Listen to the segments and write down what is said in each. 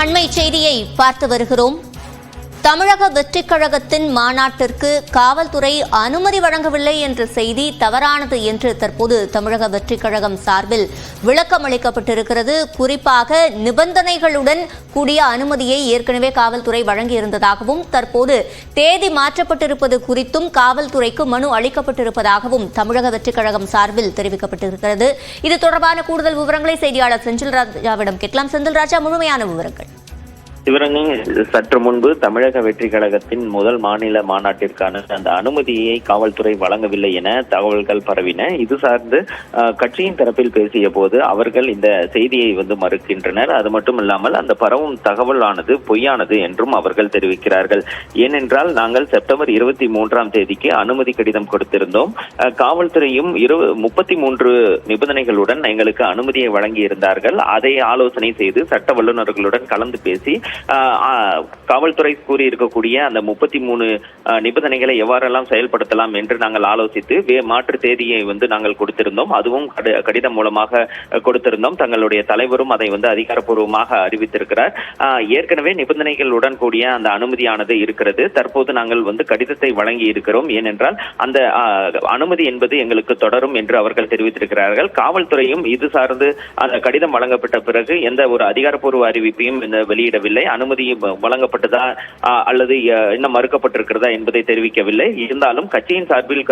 அண்மை செய்தியை பார்த்து வருகிறோம். தமிழக வெற்றிக் கழகத்தின் மாநாட்டிற்கு காவல்துறை அனுமதி வழங்கவில்லை என்ற செய்தி தவறானது என்று தற்போது தமிழக வெற்றிக் கழகம் சார்பில் விளக்கம் அளிக்கப்பட்டிருக்கிறது. குறிப்பாக நிபந்தனைகளுடன் கூடிய அனுமதியை ஏற்கனவே காவல்துறை வழங்கியிருந்ததாகவும் தற்போது தேதி மாற்றப்பட்டிருப்பது குறித்தும் காவல்துறைக்கு மனு அளிக்கப்பட்டிருப்பதாகவும் தமிழக வெற்றிக் கழகம் சார்பில் தெரிவிக்கப்பட்டிருக்கிறது. இது தொடர்பான கூடுதல் விவரங்களை செய்தியாளர் செந்தில் ராஜாவிடம் கேட்கலாம். செந்தில் ராஜா, முழுமையான விவரங்கள். சிவரஞ்சனி, சற்று முன்பு தமிழக வெற்றி கழகத்தின் முதல் மாநில மாநாட்டிற்கான அந்த அனுமதியை காவல்துறை வழங்கவில்லை என தகவல்கள் பரவின. இது சார்ந்து கட்சியின் தரப்பில் பேசிய போது அவர்கள் இந்த செய்தியை மறுக்கின்றனர். அது மட்டும் இல்லாமல் அந்த பரவும் தகவலானது பொய்யானது என்றும் அவர்கள் தெரிவிக்கிறார்கள். ஏனென்றால் நாங்கள் செப்டம்பர் 23ஆம் தேதிக்கு அனுமதி கடிதம் கொடுத்திருந்தோம். காவல்துறையும் 33 நிபந்தனைகளுடன் எங்களுக்கு அனுமதியை வழங்கியிருந்தார்கள். அதை ஆலோசனை செய்து சட்ட வல்லுநர்களுடன் கலந்து பேசி காவல்துறை கூறியிருக்கக்கூடிய அந்த 33 நிபந்தனைகளை எவ்வாறெல்லாம் செயல்படுத்தலாம் என்று நாங்கள் ஆலோசித்து மாற்று தேதியை நாங்கள் கொடுத்திருந்தோம். அதுவும் கடிதம் மூலமாக கொடுத்திருந்தோம். தங்களுடைய தலைவரும் அதை அதிகாரப்பூர்வமாக அறிவித்திருக்கிறார். ஏற்கனவே நிபந்தனைகளுடன் கூடிய அந்த அனுமதியானது இருக்கிறது. தற்போது நாங்கள் கடிதத்தை வழங்கி இருக்கிறோம். ஏனென்றால் அந்த அனுமதி என்பது எங்களுக்கு தொடரும் என்று அவர்கள் தெரிவித்திருக்கிறார்கள். காவல்துறையும் இது சார்ந்து அந்த கடிதம் வழங்கப்பட்ட பிறகு எந்த ஒரு அதிகாரப்பூர்வ அறிவிப்பையும் வெளியிடவில்லை. அனுமதி வழங்கப்பட்டதா அல்லது இன்னும் மறுக்கப்பட்டிருக்கிறதா என்பதை தெரிவிக்கவில்லை. இருந்தாலும் கட்சியின் சார்பில்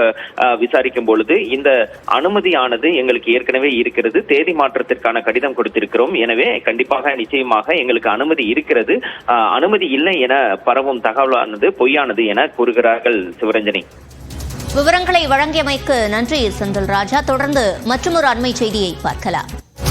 விசாரிக்கும் பொழுது இந்த அனுமதியானது எங்களுக்கு ஏற்கனவே இருக்கிறது, தேதி மாற்றத்திற்கான கடிதம் கொடுத்திருக்கிறோம், எனவே கண்டிப்பாக நிச்சயமாக எங்களுக்கு அனுமதி இருக்கிறது, அனுமதி இல்லை என பரவும் தகவலானது பொய்யானது என கூறுகிறார்கள். சிவரஞ்சனி, விவரங்களை வழங்கியமைக்கு நன்றி செந்தில் ராஜா. தொடர்ந்து மற்றொரு அண்மை செய்தியை பார்க்கலாம்.